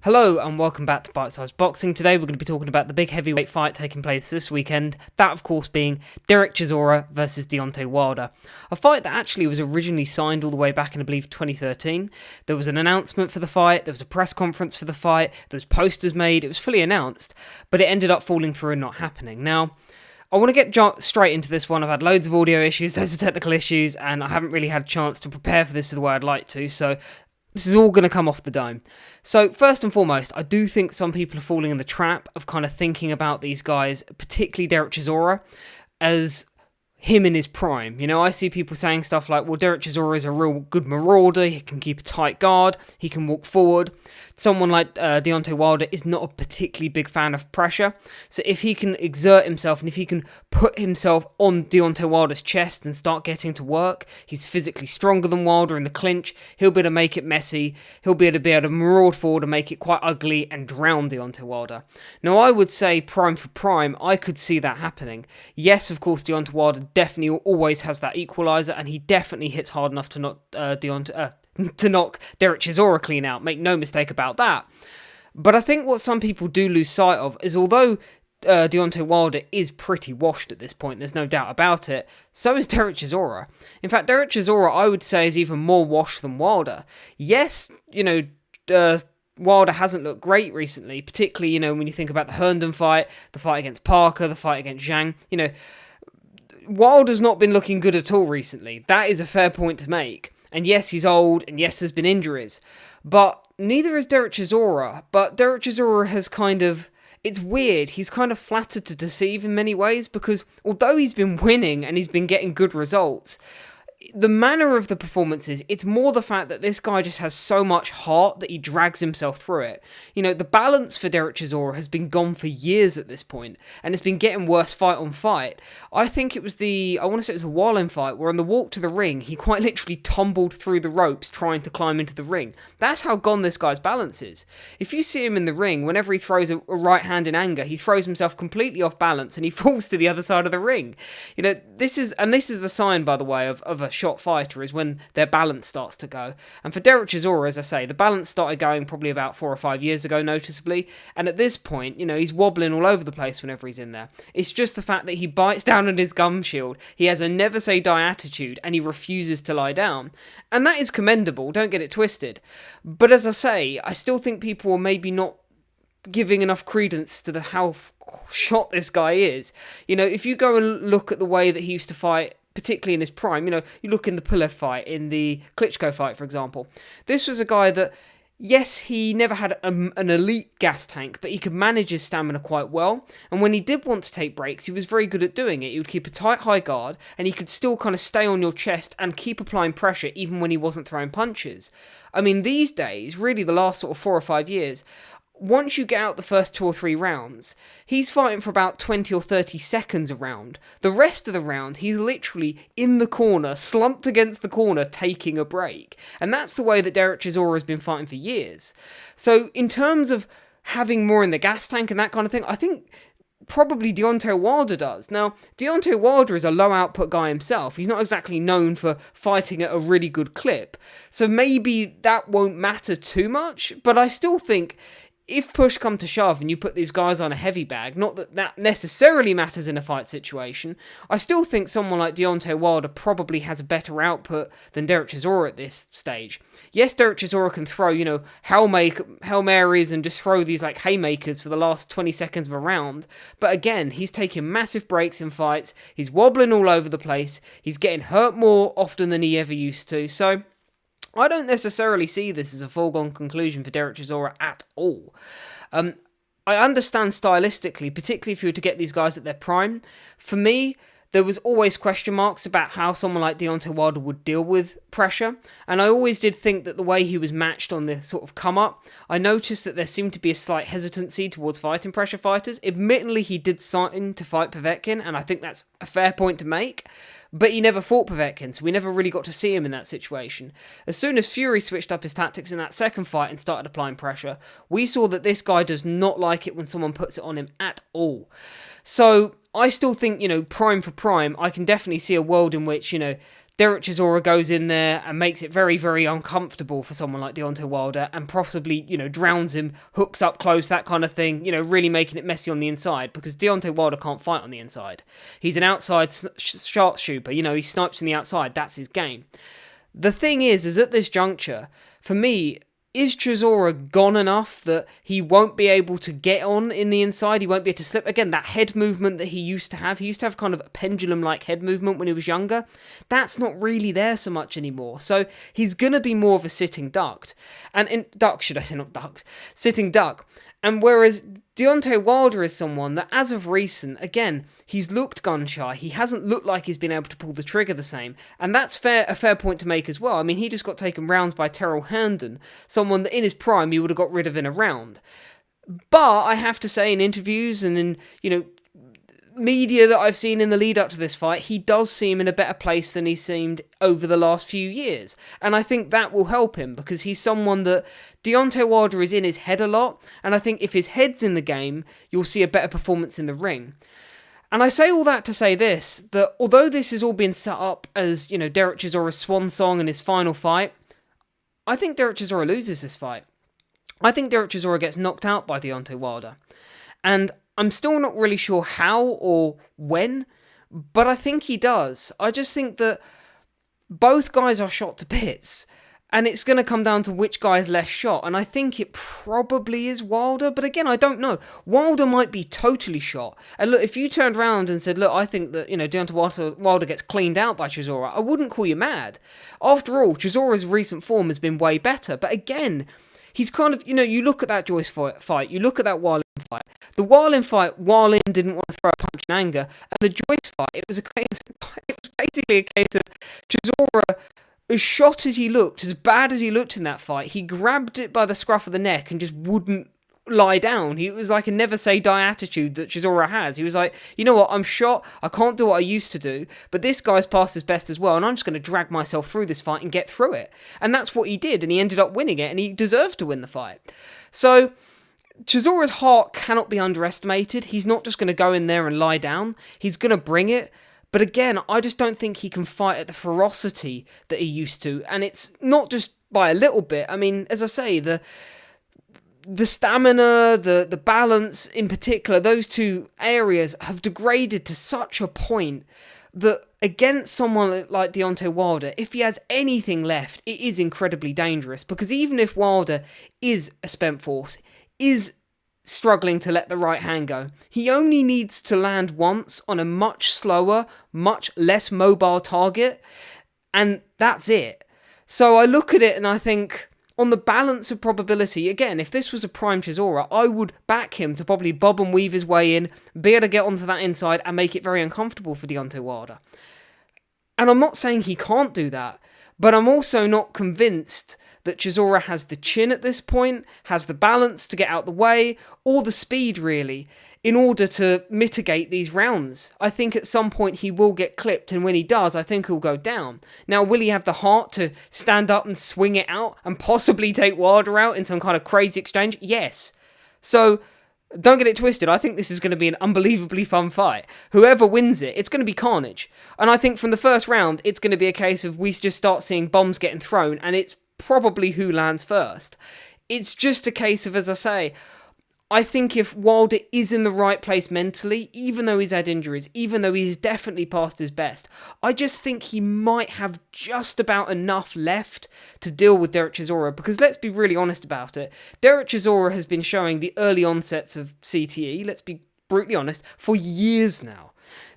Hello and welcome back to Bite Size Boxing. Today we're going to be talking about the big heavyweight fight taking place this weekend, that of course being Derek Chisora versus Deontay Wilder. A fight that actually was originally signed all the way back in, I believe, 2013. There was an announcement for the fight, there was a press conference for the fight, there was posters made, it was fully announced, but it ended up falling through and not happening. Now, I want to get straight into this one. I've had loads of audio issues, loads of technical issues, and I haven't really had a chance to prepare for this the way I'd like to, so this is all going to come off the dome. So first and foremost, I do think some people are falling in the trap of kind of thinking about these guys, particularly Derek Chisora, as him in his prime. You know, I see people saying stuff like, well, Derek Chisora is a real good marauder, he can keep a tight guard, he can walk forward. Someone like Deontay Wilder is not a particularly big fan of pressure, so if he can exert himself and if he can put himself on Deontay Wilder's chest and start getting to work, he's physically stronger than Wilder in the clinch, he'll be able to make it messy, he'll be able to maraud forward and make it quite ugly and drown Deontay Wilder. Now I would say prime for prime, I could see that happening. Yes, of course, Deontay Wilder definitely always has that equaliser, and he definitely hits hard enough to knock Derek Chisora clean out, make no mistake about that. But I think what some people do lose sight of is although Deontay Wilder is pretty washed at this point, there's no doubt about it, so is Derek Chisora. In fact, Derek Chisora, I would say, is even more washed than Wilder. Yes, Wilder hasn't looked great recently, particularly, when you think about the Herndon fight, the fight against Parker, the fight against Zhang, Wilder's not been looking good at all recently. That is a fair point to make. And yes, he's old, and yes, there's been injuries. But neither is Derek Chisora. But Derek Chisora has it's weird, he's kind of flattered to deceive in many ways, because although he's been winning and he's been getting good results, the manner of the performances, it's more the fact that this guy just has so much heart that he drags himself through it. The balance for Derek Chisora has been gone for years at this point, and it's been getting worse fight on fight. I think it was the Wallen fight, where on the walk to the ring, he quite literally tumbled through the ropes trying to climb into the ring. That's how gone this guy's balance is. If you see him in the ring, whenever he throws a right hand in anger, he throws himself completely off balance and he falls to the other side of the ring. This is the sign, by the way, of a shot fighter, is when their balance starts to go. And for Derek Chisora, as I say, the balance started going probably about 4 or 5 years ago, noticeably, and at this point, he's wobbling all over the place whenever he's in there. It's just the fact that he bites down on his gum shield, he has a never say die attitude, and he refuses to lie down. And that is commendable, don't get it twisted. But as I say, I still think people are maybe not giving enough credence to how shot this guy is. If you go and look at the way that he used to fight, particularly in his prime, you look in the Pulev fight, in the Klitschko fight, for example. This was a guy that, yes, he never had an elite gas tank, but he could manage his stamina quite well. And when he did want to take breaks, he was very good at doing it. He would keep a tight, high guard, and he could still kind of stay on your chest and keep applying pressure even when he wasn't throwing punches. I mean, these days, really the last sort of 4 or 5 years, once you get out the first 2 or 3 rounds, he's fighting for about 20 or 30 seconds a round. The rest of the round, he's literally in the corner, slumped against the corner, taking a break. And that's the way that Derek Chisora has been fighting for years. So in terms of having more in the gas tank and that kind of thing, I think probably Deontay Wilder does. Now, Deontay Wilder is a low output guy himself. He's not exactly known for fighting at a really good clip. So maybe that won't matter too much, but I still think if push come to shove and you put these guys on a heavy bag, not that that necessarily matters in a fight situation, I still think someone like Deontay Wilder probably has a better output than Derek Chisora at this stage. Yes, Derek Chisora can throw, Hail Marys and just throw these like haymakers for the last 20 seconds of a round, but again, he's taking massive breaks in fights, he's wobbling all over the place, he's getting hurt more often than he ever used to, so I don't necessarily see this as a foregone conclusion for Derek Chisora at all. I understand stylistically, particularly if you were to get these guys at their prime. For me, there was always question marks about how someone like Deontay Wilder would deal with pressure, and I always did think that the way he was matched on the sort of come up, I noticed that there seemed to be a slight hesitancy towards fighting pressure fighters. Admittedly, he did sign to fight Povetkin, and I think that's a fair point to make, but he never fought Povetkin, so we never really got to see him in that situation. As soon as Fury switched up his tactics in that second fight and started applying pressure, we saw that this guy does not like it when someone puts it on him at all. So I still think, prime for prime, I can definitely see a world in which, Derek Chisora goes in there and makes it very, very uncomfortable for someone like Deontay Wilder and possibly, drowns him, hooks up close, that kind of thing, really making it messy on the inside because Deontay Wilder can't fight on the inside. He's an outside sharpshooter, he snipes from the outside, that's his game. The thing is at this juncture, for me, is Chisora gone enough that he won't be able to get on in the inside? He won't be able to slip? Again, that head movement that he used to have kind of a pendulum-like head movement when he was younger. That's not really there so much anymore. So he's going to be more of a sitting duck. Sitting duck. And whereas Deontay Wilder is someone that, as of recent, again, he's looked gun-shy. He hasn't looked like he's been able to pull the trigger the same. And that's a fair point to make as well. I mean, he just got taken rounds by Terrell Herndon, someone that in his prime he would have got rid of in a round. But I have to say, in interviews and in, media that I've seen in the lead up to this fight, he does seem in a better place than he seemed over the last few years. And I think that will help him because he's someone that Deontay Wilder is in his head a lot. And I think if his head's in the game, you'll see a better performance in the ring. And I say all that to say this, that although this has all been set up as, Derek Chisora's swan song and his final fight, I think Derek Chisora loses this fight. I think Derek Chisora gets knocked out by Deontay Wilder. And I'm still not really sure how or when, but I think he does. I just think that both guys are shot to bits, and it's going to come down to which guy is less shot, and I think it probably is Wilder, but again, I don't know. Wilder might be totally shot, and look, if you turned around and said, look, I think that, Deontay Wilder gets cleaned out by Chisora, I wouldn't call you mad. After all, Chisora's recent form has been way better, but again, he's kind of, you look at that Joyce fight, you look at that Wallin fight. The Wallin fight, Wallin didn't want to throw a punch in anger, and the Joyce fight, it was basically a case of Chisora, as shot as he looked, as bad as he looked in that fight, he grabbed it by the scruff of the neck and just wouldn't lie down. It was like a never say die attitude that Chisora has. He was like, you know what, I'm shot, I can't do what I used to do, but this guy's past his best as well, and I'm just going to drag myself through this fight and get through it. And that's what he did, and he ended up winning it, and he deserved to win the fight. So Chisora's heart cannot be underestimated. He's not just going to go in there and lie down. He's going to bring it. But again, I just don't think he can fight at the ferocity that he used to. And it's not just by a little bit. I mean, as I say, the stamina, the balance in particular, those two areas have degraded to such a point that against someone like Deontay Wilder, if he has anything left, it is incredibly dangerous. Because even if Wilder is a spent force, is struggling to let the right hand go, he only needs to land once on a much slower, much less mobile target, and that's it. So I look at it and I think, on the balance of probability, again, if this was a prime Chisora, I would back him to probably bob and weave his way in, be able to get onto that inside and make it very uncomfortable for Deontay Wilder. And I'm not saying he can't do that, but I'm also not convinced that Chisora has the chin at this point, has the balance to get out the way, or the speed really, in order to mitigate these rounds. I think at some point he will get clipped, and when he does, I think he'll go down. Now, will he have the heart to stand up and swing it out, and possibly take Wilder out in some kind of crazy exchange? Yes. So, don't get it twisted, I think this is going to be an unbelievably fun fight. Whoever wins it, it's going to be carnage. And I think from the first round, it's going to be a case of we just start seeing bombs getting thrown, and it's probably who lands first. It's just a case of, as I say, I think if Wilder is in the right place mentally, even though he's had injuries, even though he's definitely past his best, I just think he might have just about enough left to deal with Derek Chisora, because let's be really honest about it, Derek Chisora has been showing the early onsets of CTE, let's be brutally honest, for years now.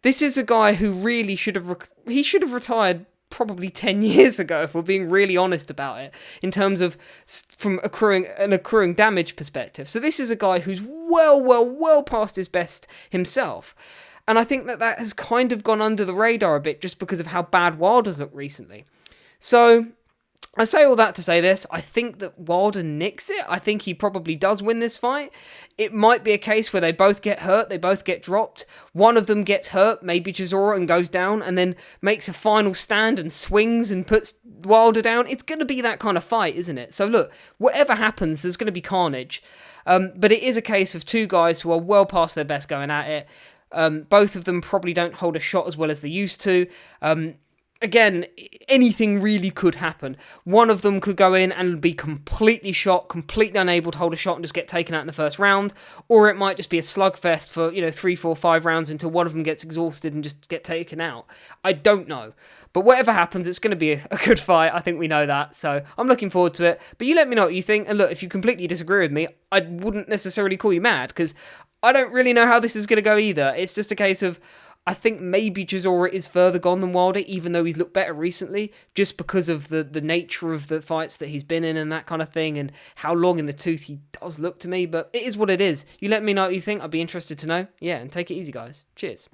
This is a guy who really should have retired probably 10 years ago, if we're being really honest about it, in terms of from accruing damage perspective. So this is a guy who's well past his best himself. And I think that has kind of gone under the radar a bit just because of how bad Wilder's looked recently. So I say all that to say this, I think that Wilder nicks it. I think he probably does win this fight. It might be a case where they both get hurt, they both get dropped. One of them gets hurt, maybe Chisora, and goes down, and then makes a final stand and swings and puts Wilder down. It's going to be that kind of fight, isn't it? So look, whatever happens, there's going to be carnage. But it is a case of two guys who are well past their best going at it. Both of them probably don't hold a shot as well as they used to. again, anything really could happen. One of them could go in and be completely shot, completely unable to hold a shot and just get taken out in the first round, or it might just be a slugfest for, 3, 4, 5 rounds until one of them gets exhausted and just get taken out. I don't know. But whatever happens, it's going to be a good fight. I think we know that. So I'm looking forward to it. But you let me know what you think. And look, if you completely disagree with me, I wouldn't necessarily call you mad, because I don't really know how this is going to go either. It's just a case of, I think maybe Chisora is further gone than Wilder, even though he's looked better recently, just because of the nature of the fights that he's been in and that kind of thing, and how long in the tooth he does look to me. But it is what it is. You let me know what you think. I'd be interested to know. Yeah, and take it easy, guys. Cheers.